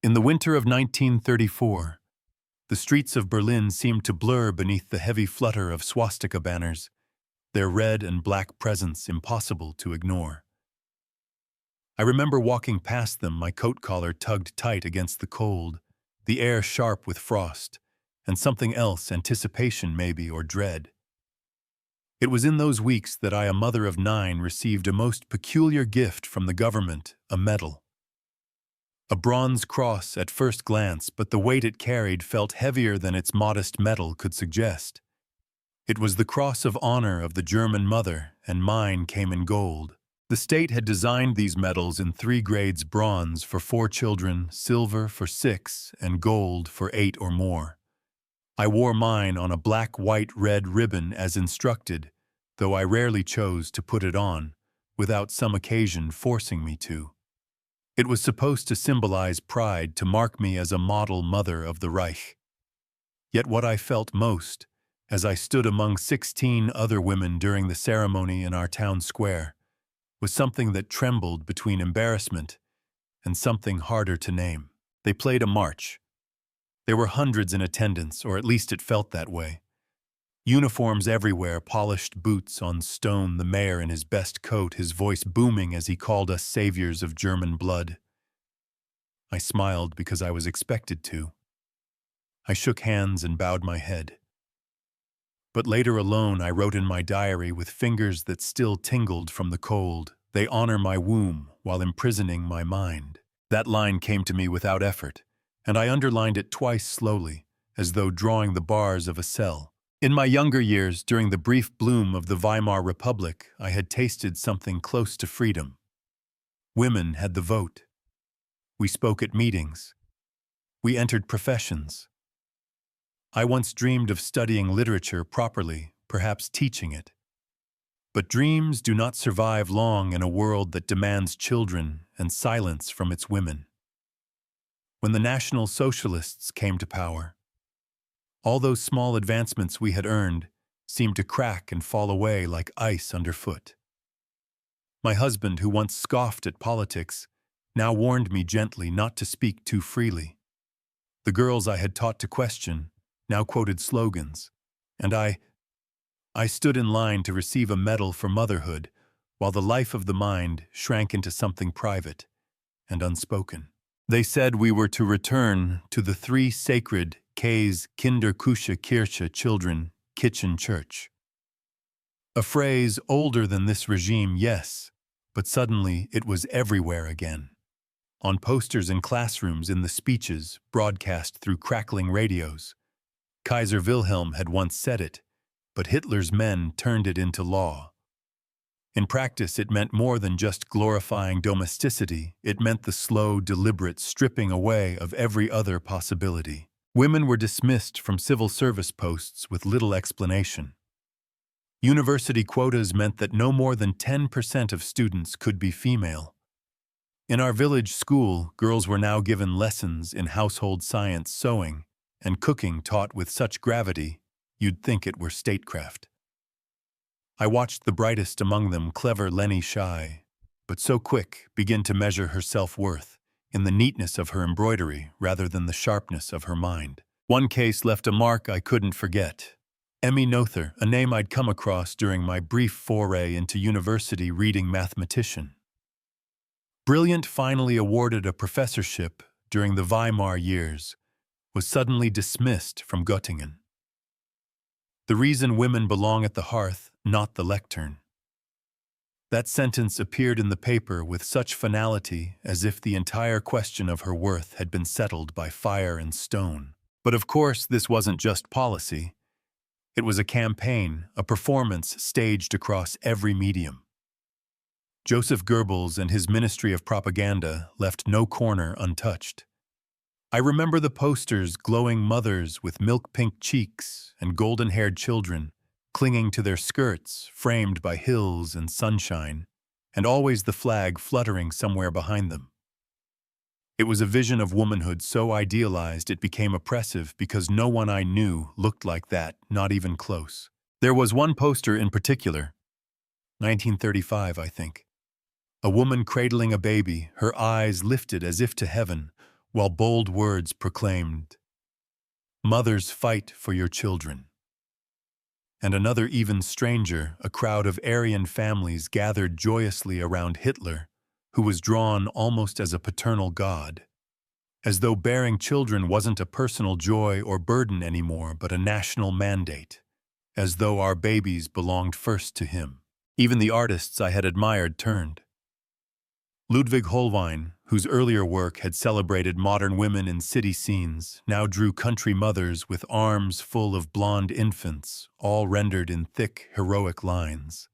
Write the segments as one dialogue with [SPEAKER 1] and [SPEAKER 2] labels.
[SPEAKER 1] In the winter of 1934, the streets of Berlin seemed to blur beneath the heavy flutter of swastika banners, their red and black presence impossible to ignore. I remember walking past them, my coat collar tugged tight against the cold, the air sharp with frost, and something else, anticipation maybe, or dread. It was in those weeks that I, a mother of 9, received a most peculiar gift from the government, a medal. A bronze cross at first glance, but the weight it carried felt heavier than its modest metal could suggest. It was the Cross of Honor of the German mother, and mine came in gold. The state had designed these medals in 3 grades: bronze for 4 children, silver for 6, and gold for 8 or more. I wore mine on a black, white, red ribbon as instructed, though I rarely chose to put it on, without some occasion forcing me to. It was supposed to symbolize pride, to mark me as a model mother of the Reich. Yet what I felt most, as I stood among 16 other women during the ceremony in our town square, was something that trembled between embarrassment and something harder to name. They played a march. There were hundreds in attendance, or at least it felt that way. Uniforms everywhere, polished boots on stone, the mayor in his best coat, his voice booming as he called us saviors of German blood. I smiled because I was expected to. I shook hands and bowed my head. But later alone I wrote in my diary with fingers that still tingled from the cold, "They honor my womb while imprisoning my mind." That line came to me without effort, and I underlined it twice slowly, as though drawing the bars of a cell. In my younger years, during the brief bloom of the Weimar Republic, I had tasted something close to freedom. Women had the vote. We spoke at meetings. We entered professions. I once dreamed of studying literature properly, perhaps teaching it. But dreams do not survive long in a world that demands children and silence from its women. When the National Socialists came to power, all those small advancements we had earned seemed to crack and fall away like ice underfoot. My husband, who once scoffed at politics, now warned me gently not to speak too freely. The girls I had taught to question now quoted slogans, and I stood in line to receive a medal for motherhood, while the life of the mind shrank into something private and unspoken. They said we were to return to the 3 sacred K's, Kinderküche Kirche, children, kitchen church. A phrase older than this regime, yes, but suddenly it was everywhere again. On posters in classrooms, in the speeches, broadcast through crackling radios. Kaiser Wilhelm had once said it, but Hitler's men turned it into law. In practice, it meant more than just glorifying domesticity. It meant the slow, deliberate stripping away of every other possibility. Women were dismissed from civil service posts with little explanation. University quotas meant that no more than 10% of students could be female. In our village school, girls were now given lessons in household science, sewing, and cooking taught with such gravity, you'd think it were statecraft. I watched the brightest among them, clever Leni Shy, but so quick, begin to measure her self-worth in the neatness of her embroidery rather than the sharpness of her mind. One case left a mark I couldn't forget. Emmy Noether, a name I'd come across during my brief foray into university reading mathematician. Brilliant, finally awarded a professorship during the Weimar years, was suddenly dismissed from Göttingen. The reason women belong at the hearth, not the lectern. That sentence appeared in the paper with such finality as if the entire question of her worth had been settled by fire and stone. But of course, this wasn't just policy. It was a campaign, a performance staged across every medium. Joseph Goebbels and his Ministry of Propaganda left no corner untouched. I remember the posters, glowing mothers with milk-pink cheeks and golden-haired children, clinging to their skirts, framed by hills and sunshine, and always the flag fluttering somewhere behind them. It was a vision of womanhood so idealized it became oppressive because no one I knew looked like that, not even close. There was one poster in particular, 1935, I think. A woman cradling a baby, her eyes lifted as if to heaven, while bold words proclaimed, "Mothers, fight for your children." And another even stranger, a crowd of Aryan families gathered joyously around Hitler, who was drawn almost as a paternal god, as though bearing children wasn't a personal joy or burden anymore but a national mandate, as though our babies belonged first to him. Even the artists I had admired turned. Ludwig Hohlwein, whose earlier work had celebrated modern women in city scenes, now drew country mothers with arms full of blonde infants, all rendered in thick, heroic lines.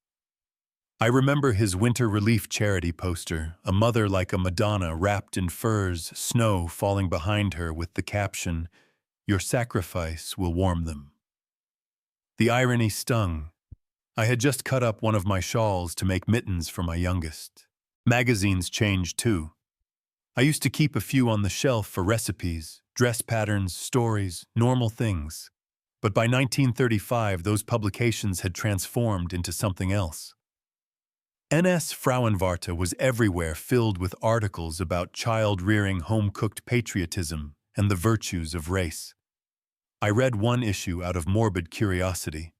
[SPEAKER 1] I remember his winter relief charity poster, a mother like a Madonna wrapped in furs, snow falling behind her with the caption, "Your sacrifice will warm them." The irony stung. I had just cut up one of my shawls to make mittens for my youngest. Magazines changed too. I used to keep a few on the shelf for recipes, dress patterns, stories, normal things. But by 1935, those publications had transformed into something else. NS Frauenwarte was everywhere, filled with articles about child-rearing, home-cooked patriotism and the virtues of race. I read one issue out of morbid curiosity,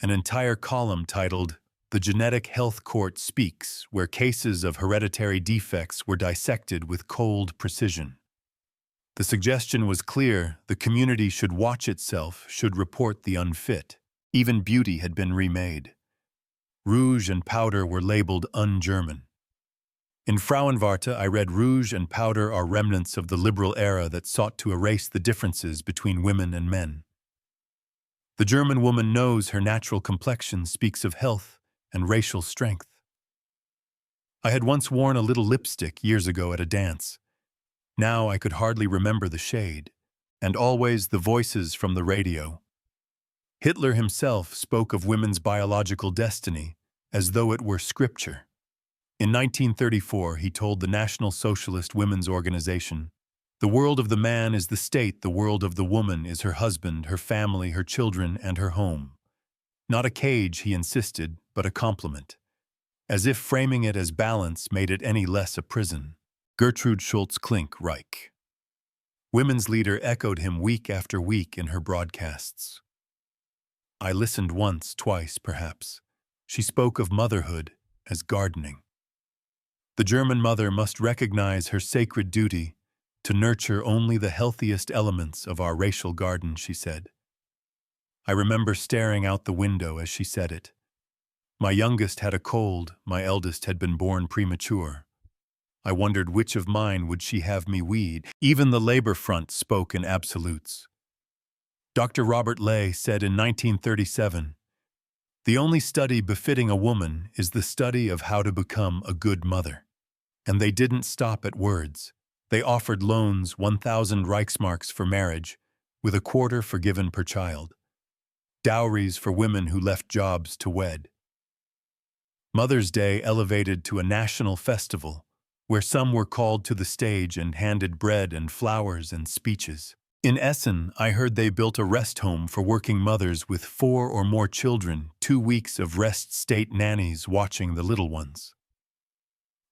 [SPEAKER 1] an entire column titled "The Genetic Health Court Speaks," where cases of hereditary defects were dissected with cold precision. The suggestion was clear: the community should watch itself, should report the unfit. Even beauty had been remade. Rouge and powder were labeled un-German. In Frauenwarte, I read rouge and powder are remnants of the liberal era that sought to erase the differences between women and men. The German woman knows her natural complexion speaks of health and racial strength. I had once worn a little lipstick years ago at a dance. Now I could hardly remember the shade, and always the voices from the radio. Hitler himself spoke of women's biological destiny as though it were scripture. In 1934, he told the National Socialist Women's Organization, "The world of the man is the state, the world of the woman is her husband, her family, her children, and her home." Not a cage, he insisted, but a complement, as if framing it as balance made it any less a prison. Gertrude Schultz-Klink-Reich, women's leader, echoed him week after week in her broadcasts. I listened once, twice, perhaps. She spoke of motherhood as gardening. The German mother must recognize her sacred duty to nurture only the healthiest elements of our racial garden, she said. I remember staring out the window as she said it. My youngest had a cold, my eldest had been born premature. I wondered which of mine would she have me weed. Even the labor front spoke in absolutes. Dr. Robert Ley said in 1937, "The only study befitting a woman is the study of how to become a good mother." And they didn't stop at words. They offered loans, 1,000 Reichsmarks for marriage, with a quarter forgiven per child. Dowries for women who left jobs to wed. Mother's Day elevated to a national festival, where some were called to the stage and handed bread and flowers and speeches. In Essen, I heard they built a rest home for working mothers with 4 or more children, 2 weeks of rest state nannies watching the little ones.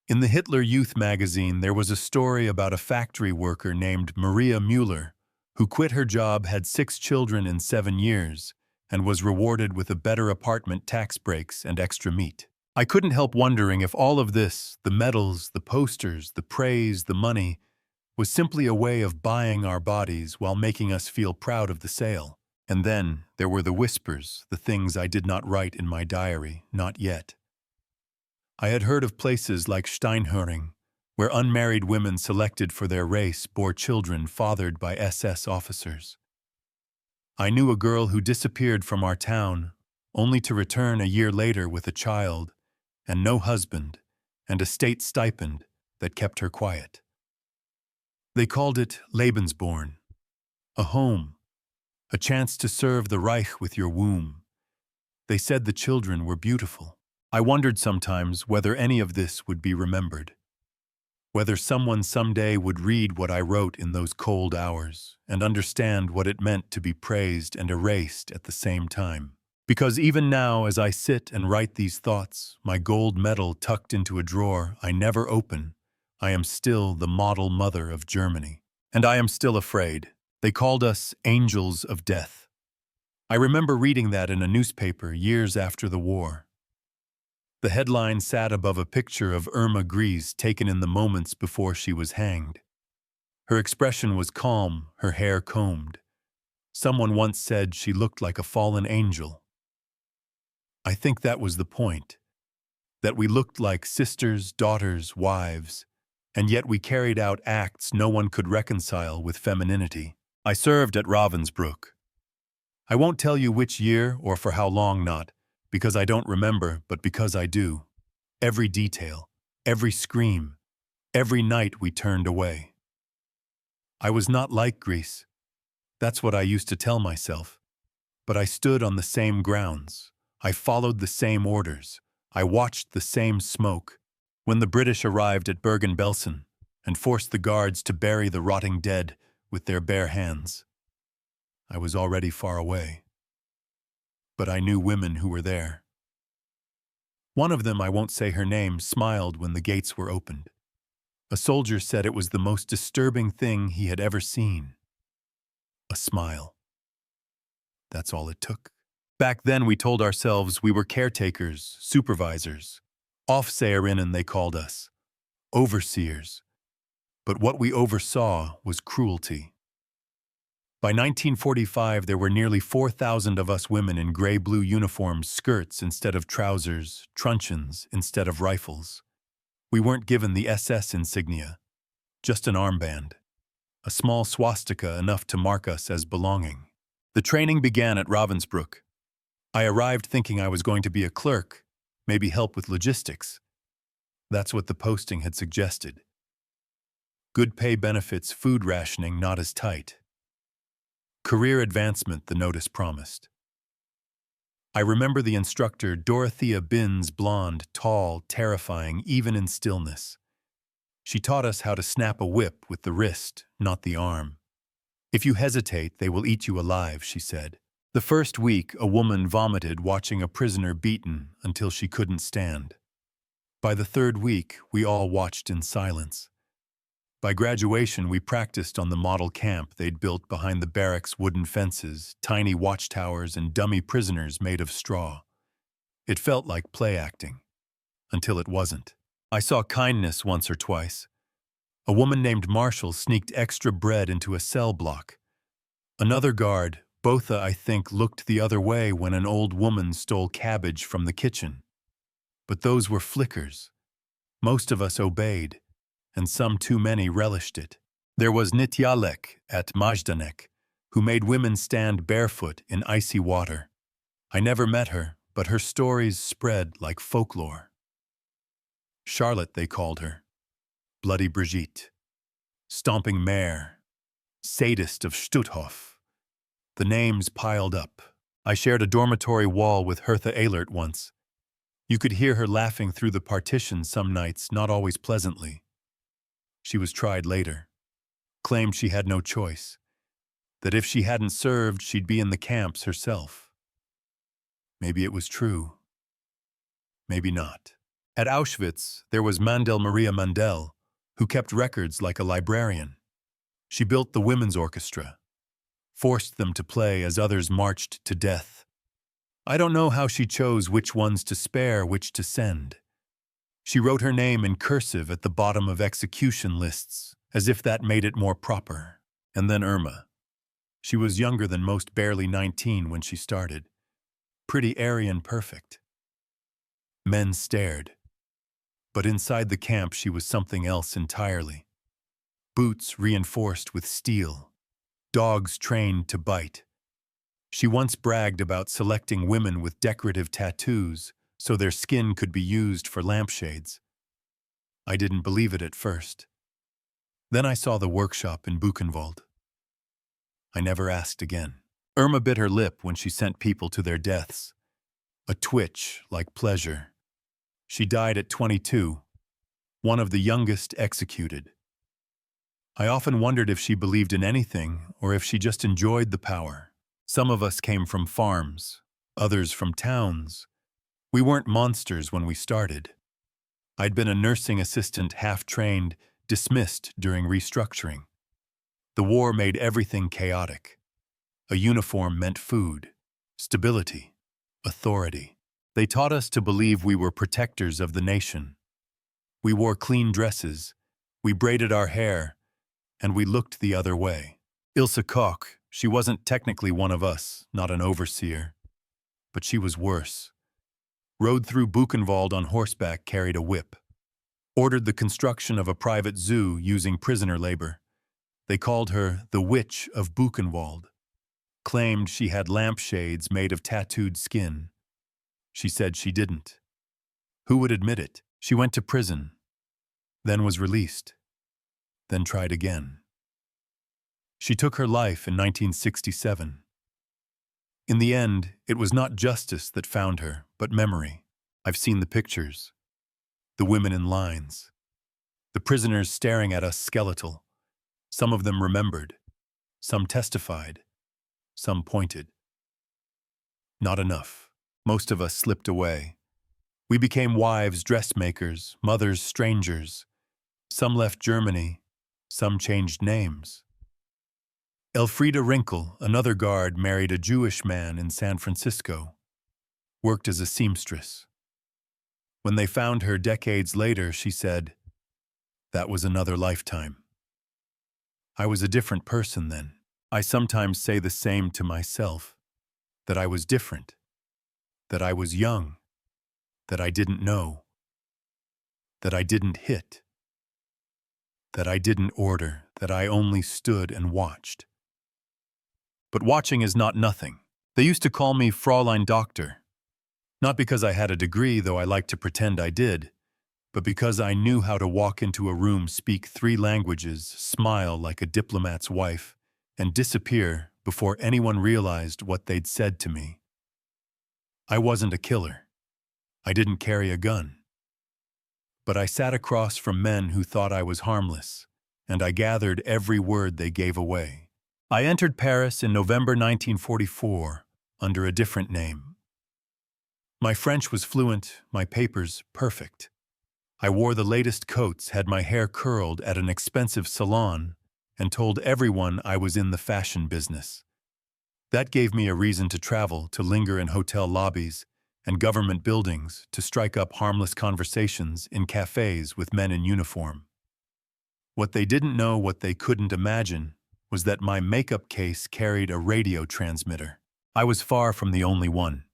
[SPEAKER 1] In the Hitler Youth magazine, there was a story about a factory worker named Maria Müller, who quit her job, had 6 children in 7 years, and was rewarded with a better apartment, tax breaks, and extra meat. I couldn't help wondering if all of this, the medals, the posters, the praise, the money, was simply a way of buying our bodies while making us feel proud of the sale. And then there were the whispers, the things I did not write in my diary, not yet. I had heard of places like Steinhöring, where unmarried women selected for their race bore children fathered by SS officers. I knew a girl who disappeared from our town, only to return a year later with a child, and no husband, and a state stipend that kept her quiet. They called it Lebensborn, a home, a chance to serve the Reich with your womb. They said the children were beautiful. I wondered sometimes whether any of this would be remembered, whether someone someday would read what I wrote in those cold hours and understand what it meant to be praised and erased at the same time. Because even now, as I sit and write these thoughts, my gold medal tucked into a drawer I never open, I am still the model mother of Germany. And I am still afraid. They called us angels of death. I remember reading that in a newspaper years after the war. The headline sat above a picture of Irma Gries taken in the moments before she was hanged. Her expression was calm, her hair combed. Someone once said she looked like a fallen angel. I think that was the point, that we looked like sisters, daughters, wives, and yet we carried out acts no one could reconcile with femininity. I served at Ravensbrück. I won't tell you which year or for how long, not because I don't remember, but because I do. Every detail, every scream, every night we turned away. I was not like Greece. That's what I used to tell myself. But I stood on the same grounds. I followed the same orders. I watched the same smoke. When the British arrived at Bergen-Belsen and forced the guards to bury the rotting dead with their bare hands, I was already far away. But I knew women who were there. One of them, I won't say her name, smiled when the gates were opened. A soldier said it was the most disturbing thing he had ever seen. A smile. That's all it took. Back then we told ourselves we were caretakers, supervisors. Officerinnen they called us. Overseers. But what we oversaw was cruelty. By 1945, there were nearly 4,000 of us women in gray-blue uniforms, skirts instead of trousers, truncheons instead of rifles. We weren't given the SS insignia, just an armband, a small swastika enough to mark us as belonging. The training began at Ravensbrück. I arrived thinking I was going to be a clerk, maybe help with logistics. That's what the posting had suggested. Good pay, benefits, food rationing not as tight. Career advancement, the notice promised. I remember the instructor, Dorothea Binns, blonde, tall, terrifying, even in stillness. She taught us how to snap a whip with the wrist, not the arm. If you hesitate, they will eat you alive, she said. The first week, a woman vomited watching a prisoner beaten until she couldn't stand. By the third week, we all watched in silence. By graduation, we practiced on the model camp they'd built behind the barracks' wooden fences, tiny watchtowers, and dummy prisoners made of straw. It felt like play acting, until it wasn't. I saw kindness once or twice. A woman named Marshall sneaked extra bread into a cell block. Another guard, Botha, I think, looked the other way when an old woman stole cabbage from the kitchen. But those were flickers. Most of us obeyed, and some too many relished it. There was Nityalek at Majdanek, who made women stand barefoot in icy water. I never met her, but her stories spread like folklore. Charlotte, they called her. Bloody Brigitte. Stomping Mare. Sadist of Stutthof. The names piled up. I shared a dormitory wall with Hertha Ehlert once. You could hear her laughing through the partition some nights, not always pleasantly. She was tried later. Claimed she had no choice. That if she hadn't served, she'd be in the camps herself. Maybe it was true. Maybe not. At Auschwitz, there was Mandel Maria Mandel, who kept records like a librarian. She built the women's orchestra, forced them to play as others marched to death. I don't know how she chose which ones to spare, which to send. She wrote her name in cursive at the bottom of execution lists, as if that made it more proper. And then Irma. She was younger than most, barely 19 when she started. Pretty airy and perfect. Men stared. But inside the camp she was something else entirely. Boots reinforced with steel. Dogs trained to bite. She once bragged about selecting women with decorative tattoos so their skin could be used for lampshades. I didn't believe it at first. Then I saw the workshop in Buchenwald. I never asked again. Irma bit her lip when she sent people to their deaths. A twitch like pleasure. She died at 22, one of the youngest executed. I often wondered if she believed in anything or if she just enjoyed the power. Some of us came from farms, others from towns. We weren't monsters when we started. I'd been a nursing assistant, half-trained, dismissed during restructuring. The war made everything chaotic. A uniform meant food, stability, authority. They taught us to believe we were protectors of the nation. We wore clean dresses, we braided our hair, and we looked the other way. Ilse Koch, she wasn't technically one of us, not an overseer. But she was worse. Rode through Buchenwald on horseback, carried a whip. Ordered the construction of a private zoo using prisoner labor. They called her the Witch of Buchenwald. Claimed she had lampshades made of tattooed skin. She said she didn't. Who would admit it? She went to prison, then was released, then tried again. She took her life in 1967. In the end, it was not justice that found her, but memory. I've seen the pictures. The women in lines. The prisoners staring at us skeletal. Some of them remembered. Some testified. Some pointed. Not enough. Most of us slipped away. We became wives, dressmakers, mothers, strangers. Some left Germany. Some changed names. Elfriede Rinkel, another guard, married a Jewish man in San Francisco. Worked as a seamstress. When they found her decades later, she said, "That was another lifetime." I was a different person then. I sometimes say the same to myself, that I was different, that I was young, that I didn't know, that I didn't hit, that I didn't order, that I only stood and watched. But watching is not nothing. They used to call me Fräulein Doctor, not because I had a degree, though I liked to pretend I did, but because I knew how to walk into a room, speak 3 languages, smile like a diplomat's wife, and disappear before anyone realized what they'd said to me. I wasn't a killer. I didn't carry a gun. But I sat across from men who thought I was harmless, and I gathered every word they gave away. I entered Paris in November 1944 under a different name. My French was fluent, my papers perfect. I wore the latest coats, had my hair curled at an expensive salon, and told everyone I was in the fashion business. That gave me a reason to travel, to linger in hotel lobbies and government buildings, to strike up harmless conversations in cafes with men in uniform. What they didn't know, what they couldn't imagine, was that my makeup case carried a radio transmitter. I was far from the only one.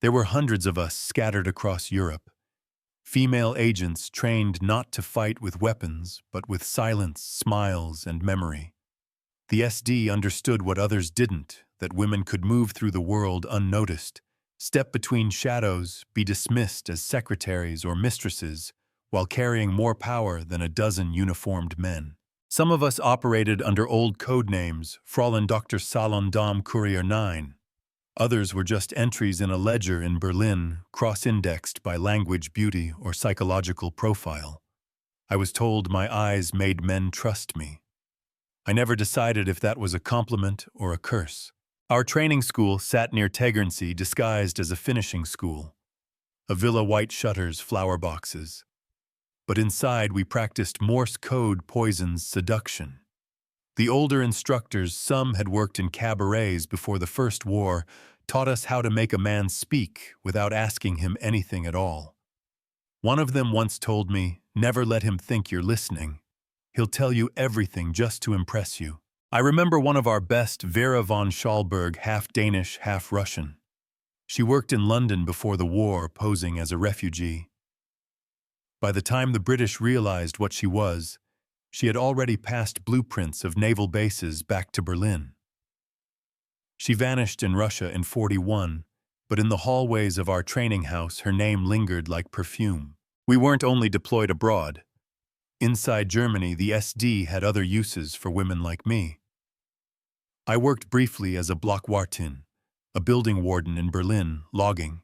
[SPEAKER 1] There were hundreds of us scattered across Europe. Female agents trained not to fight with weapons, but with silence, smiles, and memory. The SD understood what others didn't, that women could move through the world unnoticed, step between shadows, be dismissed as secretaries or mistresses, while carrying more power than a dozen uniformed men. Some of us operated under old code names, Fräulein Dr. Salon Dame Courier 9. Others were just entries in a ledger in Berlin, cross-indexed by language, beauty, or psychological profile. I was told my eyes made men trust me. I never decided if that was a compliment or a curse. Our training school sat near Tegernsee, disguised as a finishing school. A villa, white shutters, flower boxes. But inside we practiced Morse code, poisons, seduction. The older instructors, some had worked in cabarets before the First War, taught us how to make a man speak without asking him anything at all. One of them once told me, "Never let him think you're listening. He'll tell you everything just to impress you." I remember one of our best, Vera von Schallberg, half Danish, half Russian. She worked in London before the war, posing as a refugee. By the time the British realized what she was, she had already passed blueprints of naval bases back to Berlin. She vanished in Russia in 1941, but in the hallways of our training house her name lingered like perfume. We weren't only deployed abroad. Inside Germany, the SD had other uses for women like me. I worked briefly as a Blockwartin, a building warden in Berlin, logging,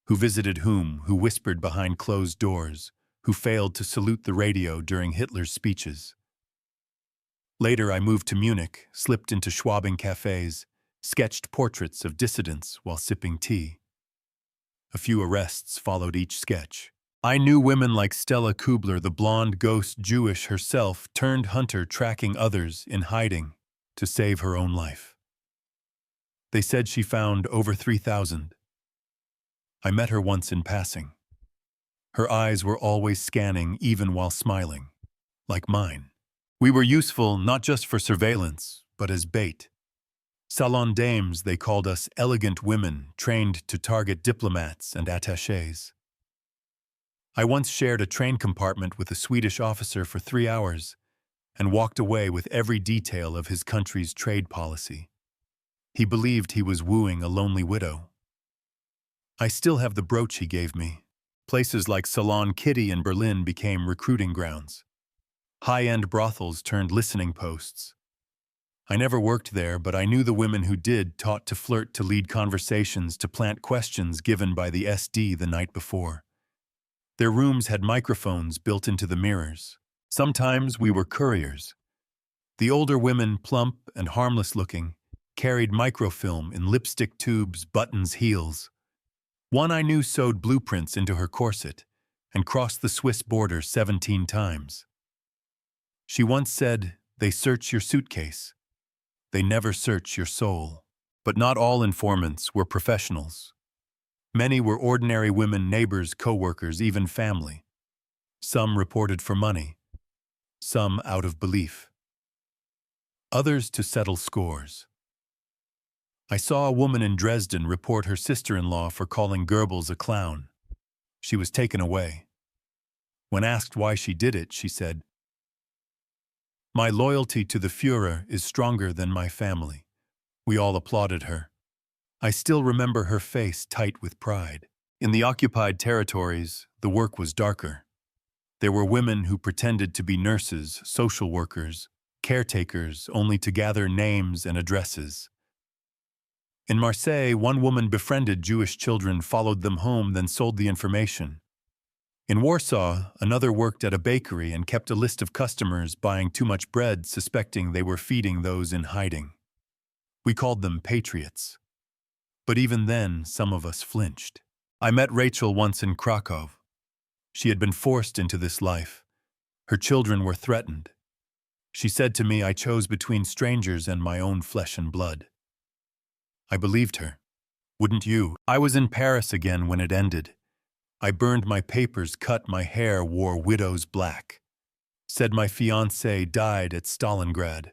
[SPEAKER 1] who visited who whispered behind closed doors, who failed to salute the radio during Hitler's speeches. Later I moved to Munich, slipped into Schwabing cafes, sketched portraits of dissidents while sipping tea. A few arrests followed each sketch. I knew women like Stella Kubler, the blonde ghost Jewish herself, turned hunter tracking others in hiding to save her own life. They said she found over 3,000. I met her once in passing. Her eyes were always scanning even while smiling, like mine. We were useful not just for surveillance, but as bait. Salon dames, they called us, elegant women trained to target diplomats and attachés. I once shared a train compartment with a Swedish officer for 3 hours and walked away with every detail of his country's trade policy. He believed he was wooing a lonely widow. I still have the brooch he gave me. Places like Salon Kitty in Berlin became recruiting grounds. High-end brothels turned listening posts. I never worked there, but I knew the women who did, taught to flirt, to lead conversations, to plant questions given by the SD the night before. Their rooms had microphones built into the mirrors. Sometimes we were couriers. The older women, plump and harmless-looking, carried microfilm in lipstick tubes, buttons, heels. One I knew sewed blueprints into her corset and crossed the Swiss border 17 times. She once said, "They search your suitcase. They never search your soul." But not all informants were professionals. Many were ordinary women, neighbors, co-workers, even family. Some reported for money, some out of belief. Others to settle scores. I saw a woman in Dresden report her sister-in-law for calling Goebbels a clown. She was taken away. When asked why she did it, she said, "My loyalty to the Führer is stronger than my family." We all applauded her. I still remember her face tight with pride. In the occupied territories, the work was darker. There were women who pretended to be nurses, social workers, caretakers, only to gather names and addresses. In Marseille, one woman befriended Jewish children, followed them home, then sold the information. In Warsaw, another worked at a bakery and kept a list of customers buying too much bread, suspecting they were feeding those in hiding. We called them patriots. But even then, some of us flinched. I met Rachel once in Krakow. She had been forced into this life. Her children were threatened. She said to me, "I chose between strangers and my own flesh and blood." I believed her. Wouldn't you? I was in Paris again when it ended. I burned my papers, cut my hair, wore widow's black. Said my fiancé died at Stalingrad.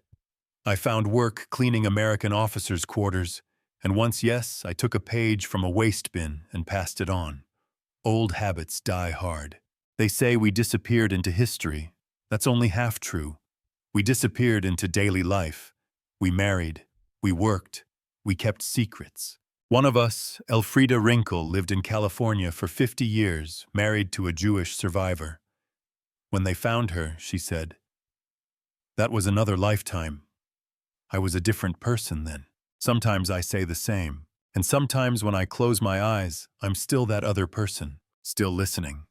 [SPEAKER 1] I found work cleaning American officers' quarters, and once, yes, I took a page from a waste bin and passed it on. Old habits die hard. They say we disappeared into history. That's only half true. We disappeared into daily life. We married. We worked. We kept secrets. One of us, Elfriede Rinkel, lived in California for 50 years, married to a Jewish survivor. When they found her, she said, "That was another lifetime. I was a different person then." Sometimes I say the same, and sometimes when I close my eyes, I'm still that other person, still listening.